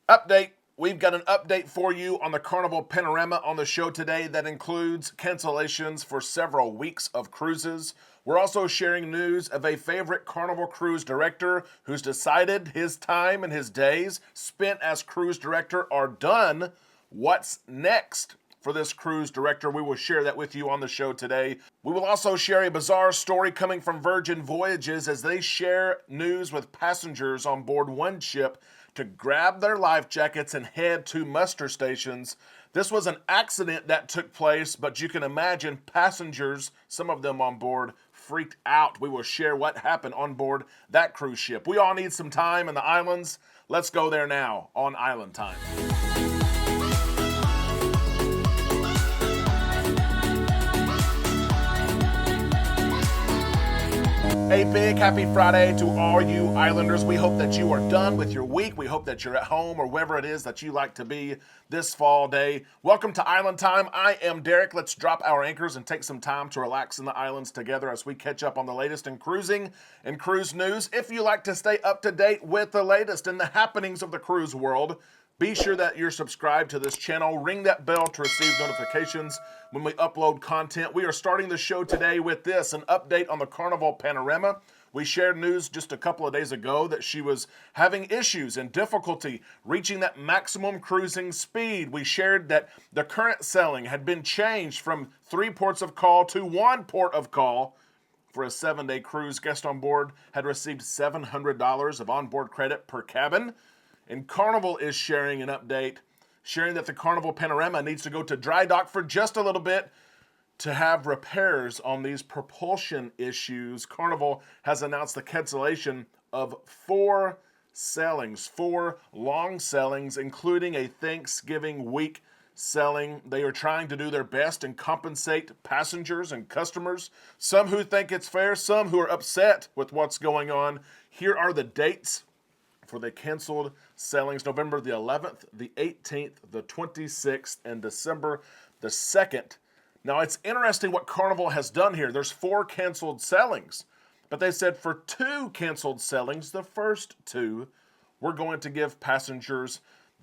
Update. We've got an update for you on the Carnival panorama on the show today that includes cancellations for several weeks of cruises. We're also sharing news of a favorite Carnival cruise director who's decided his time and his days spent as cruise director are done. What's next for this cruise director? We will share that with you on the show today. We will also share a bizarre story coming from Virgin Voyages as they share news with passengers on board one ship to grab their life jackets and head to muster stations. This was an accident that took place, but you can imagine passengers, some of them on board, freaked out. We will share what happened on board that cruise ship. We all need some time in the islands. Let's go there now on Island Time. A big happy Friday to all you Islanders. We hope that you are done with your week. We hope that you're at home or wherever it is that you like to be this fall day. Welcome to Island Time. I am Derek. Let's drop our anchors and take some time to relax in the islands together as we catch up on the latest in cruising and cruise news. If you like to stay up to date with the latest in the happenings of the cruise world, be sure that you're subscribed to this channel. Ring that bell to receive notifications when we upload content. We are starting the show today with this, an update on the Carnival panorama. We shared news just a couple of days ago that she was having issues and difficulty reaching that maximum cruising speed. We shared that the current sailing had been changed from 3 ports of call to 1 port of call. For a 7-day cruise, guests on board had received $700 of onboard credit per cabin. And Carnival is sharing an update, sharing that the Carnival panorama needs to go to dry dock for just a little bit to have repairs on these propulsion issues. Carnival has announced the cancellation of 4 sailings, 4 long sailings, including a Thanksgiving week sailing. They are trying to do their best and compensate passengers and customers, some who think it's fair, some who are upset with what's going on. Here are the dates for the canceled sailings: November the 11th, the 18th, the 26th, and December the 2nd. Now, it's interesting what Carnival has done here. There's 4 canceled sailings, but they said for 2 canceled sailings, the first 2, we're going to give passengers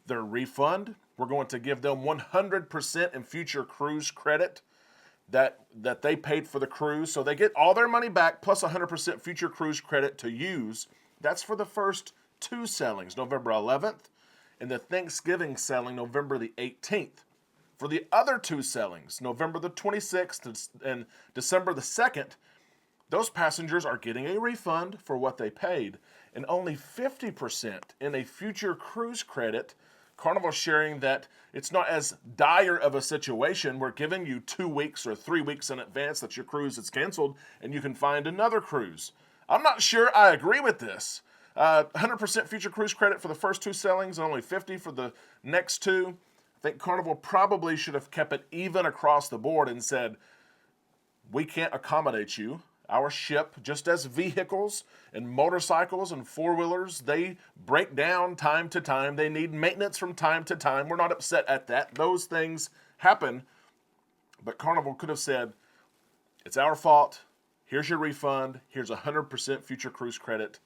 their refund. We're going to give them 100% in future cruise credit that they paid for the cruise. So they get all their money back plus 100% future cruise credit to use. That's for the first 2 sailings, November 11th, and the Thanksgiving sailing, November the 18th. For the other 2 sailings, November the 26th and December the 2nd, those passengers are getting a refund for what they paid, and only 50% in a future cruise credit. Carnival sharing that it's not as dire of a situation. We're giving you 2 weeks or 3 weeks in advance that your cruise is canceled, and you can find another cruise. I'm not sure I agree with this. 100% future cruise credit for the first 2 sailings and only 50 for the next 2. I think Carnival probably should have kept it even across the board and said, we can't accommodate you. Our ship, just as vehicles and motorcycles and 4-wheelers, they break down time to time. They need maintenance from time to time. We're not upset at that. Those things happen. But Carnival could have said, it's our fault. Here's your refund. Here's 100% future cruise credit.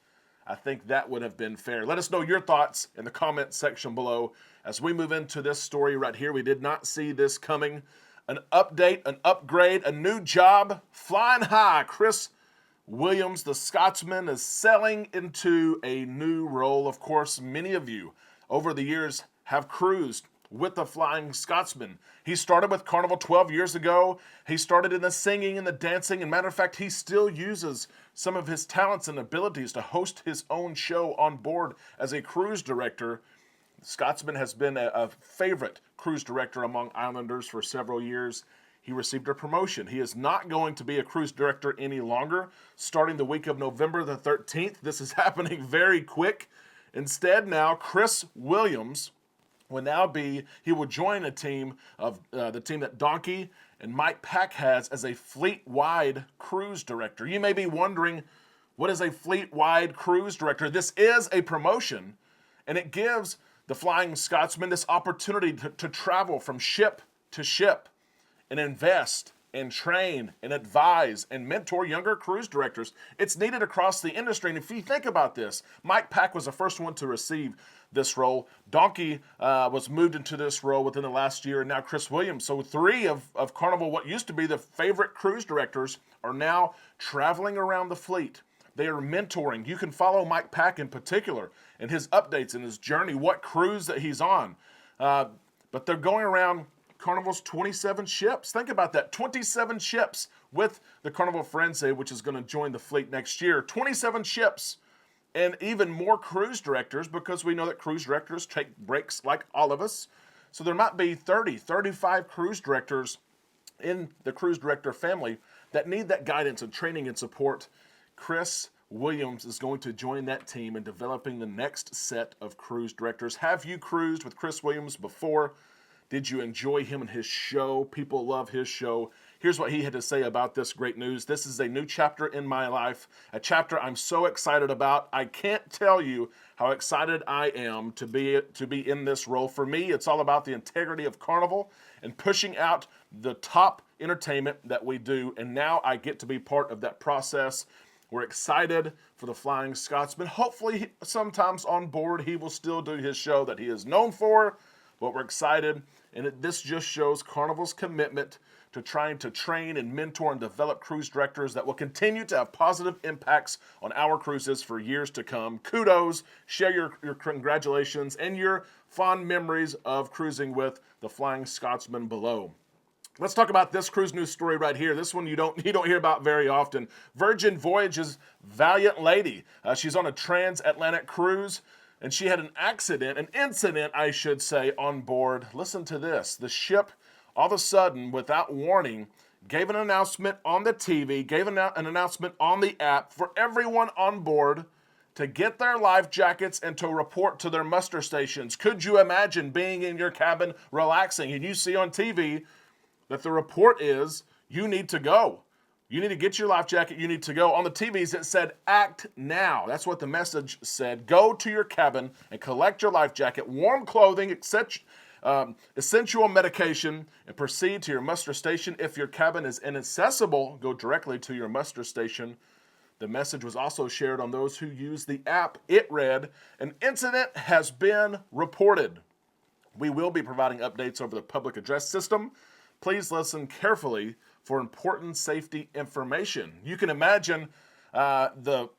I think that would have been fair. Let us know your thoughts in the comments section below as we move into this story right here. We did not see this coming. An update, an upgrade, a new job, flying high. Chris Williams, the Scotsman, is sailing into a new role. Of course, many of you over the years have cruised with the Flying Scotsman. He started with Carnival 12 years ago. He started in the singing and the dancing. And matter of fact, he still uses some of his talents and abilities to host his own show on board as a cruise director. Scotsman has been a favorite cruise director among Islanders for several years. He received a promotion. He is not going to be a cruise director any longer, starting the week of November the 13th. This is happening very quick. Instead, now, Chris Williams he will join a team of the team that Donkey and Mike Pack has as a fleet-wide cruise director. You may be wondering, what is a fleet-wide cruise director? This is a promotion, and it gives the Flying Scotsman this opportunity to travel from ship to ship and invest and train and advise and mentor younger cruise directors. It's needed across the industry. And if you think about this, Mike Pack was the first one to receive this role. Donkey was moved into this role within the last year, and now Chris Williams. So three of Carnival, what used to be the favorite cruise directors, are now traveling around the fleet. They are mentoring. You can follow Mike Pack in particular and his updates and his journey, what cruise that he's on. But they're going around Carnival's 27 ships. Think about that, 27 ships with the Carnival Firenze, which is going to join the fleet next year. 27 ships and even more cruise directors, because we know that cruise directors take breaks like all of us. So there might be 30, 35 cruise directors in the cruise director family that need that guidance and training and support. Chris Williams is going to join that team in developing the next set of cruise directors. Have you cruised with Chris Williams before? Did you enjoy him and his show? People love his show. Here's what he had to say about this great news. This is a new chapter in my life, a chapter I'm so excited about. I can't tell you how excited I am to be in this role. For me, it's all about the integrity of Carnival and pushing out the top entertainment that we do. And now I get to be part of that process. We're excited for the Flying Scotsman. Hopefully, sometimes on board, he will still do his show that he is known for. But we're excited, and this just shows Carnival's commitment to trying to train and mentor and develop cruise directors that will continue to have positive impacts on our cruises for years to come. Kudos, share your congratulations and your fond memories of cruising with the Flying Scotsman below. Let's talk about this cruise news story right here. This one you don't hear about very often. Virgin Voyage's Valiant Lady. She's on a transatlantic cruise, and she had an incident, I should say, on board. Listen to this. The ship, all of a sudden, without warning, gave an announcement on the TV, gave an announcement on the app for everyone on board to get their life jackets and to report to their muster stations. Could you imagine being in your cabin relaxing and you see on TV that the report is you need to go? You need to get your life jacket. You need to go. On the TVs, it said, act now. That's what the message said. Go to your cabin and collect your life jacket, warm clothing, essential medication, and proceed to your muster station. If your cabin is inaccessible, go directly to your muster station. The message was also shared on those who use the app. It read, an incident has been reported. We will be providing updates over the public address system. Please listen carefully for important safety information. You can imagine the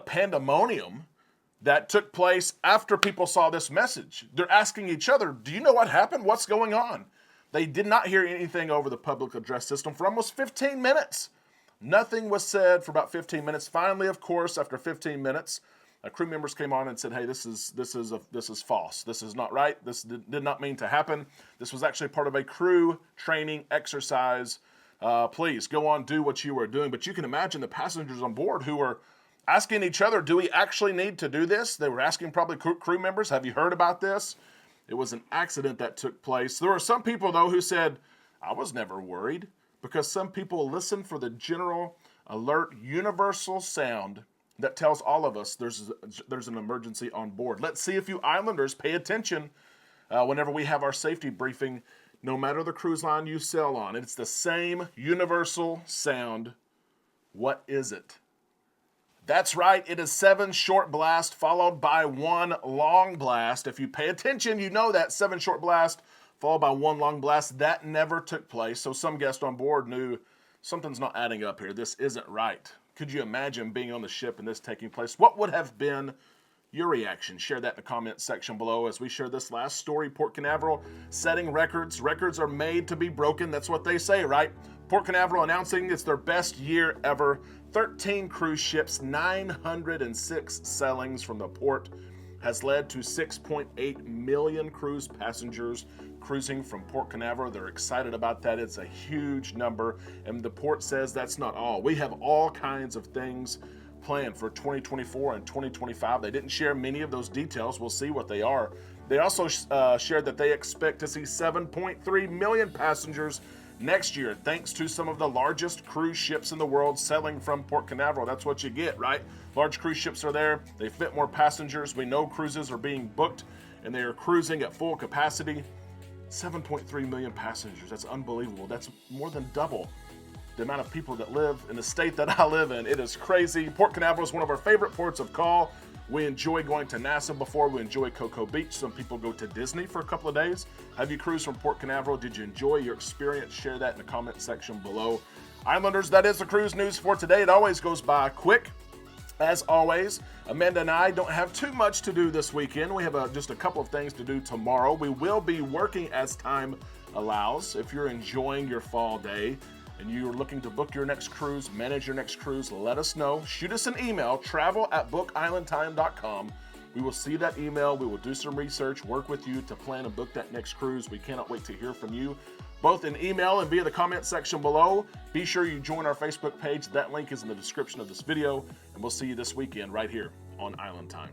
pandemonium that took place after people saw this message. They're asking each other, do you know what happened? What's going on? They did not hear anything over the public address system for almost 15 minutes. Nothing was said for about 15 minutes. Finally, of course, after 15 minutes, crew members came on and said, hey, this is false. This is not right. This did not mean to happen. This was actually part of a crew training exercise. Please go on, do what you were doing. But you can imagine the passengers on board who were asking each other, do we actually need to do this? They were asking probably crew members, have you heard about this? It was an accident that took place. There were some people, though, who said, I was never worried, because some people listen for the general alert universal sound that tells all of us there's an emergency on board. Let's see if you Islanders pay attention whenever we have our safety briefing, no matter the cruise line you sail on. It's the same universal sound. What is it? That's right, it is 7 short blasts followed by 1 long blast. If you pay attention, you know that 7 short blasts followed by 1 long blast. That never took place, so some guest on board knew something's not adding up here. This isn't right. Could you imagine being on the ship and this taking place? What would have been your reaction? Share that in the comment section below as we share this last story. Port Canaveral setting records. Records are made to be broken. That's what they say, right? Port Canaveral announcing it's their best year ever. 13 cruise ships, 906 sailings from the port has led to 6.8 million cruise passengers cruising from Port Canaveral. They're excited about that. It's a huge number, and the port says that's not all. We have all kinds of things planned for 2024 and 2025. They didn't share many of those details. We'll see what they are. They also shared that they expect to see 7.3 million passengers next year, thanks to some of the largest cruise ships in the world sailing from Port Canaveral. That's what you get, right? Large cruise ships are there. They fit more passengers. We know cruises are being booked, and they are cruising at full capacity. 7.3 million passengers. That's unbelievable. That's more than double the amount of people that live in the state that I live in. It is crazy. Port Canaveral is one of our favorite ports of call. We enjoy going to Nassau before. We enjoy Cocoa Beach. Some people go to Disney for a couple of days. Have you cruised from Port Canaveral? Did you enjoy your experience? Share that in the comment section below. Islanders, that is the cruise news for today. It always goes by quick. As always, Amanda and I don't have too much to do this weekend. We have just a couple of things to do tomorrow. We will be working as time allows. If you're enjoying your fall day and you're looking to book your next cruise, manage your next cruise, let us know. Shoot us an email, travel@bookislandtime.com. We will see that email. We will do some research, work with you to plan and book that next cruise. We cannot wait to hear from you, both in email and via the comment section below. Be sure you join our Facebook page. That link is in the description of this video, and we'll see you this weekend right here on Island Time.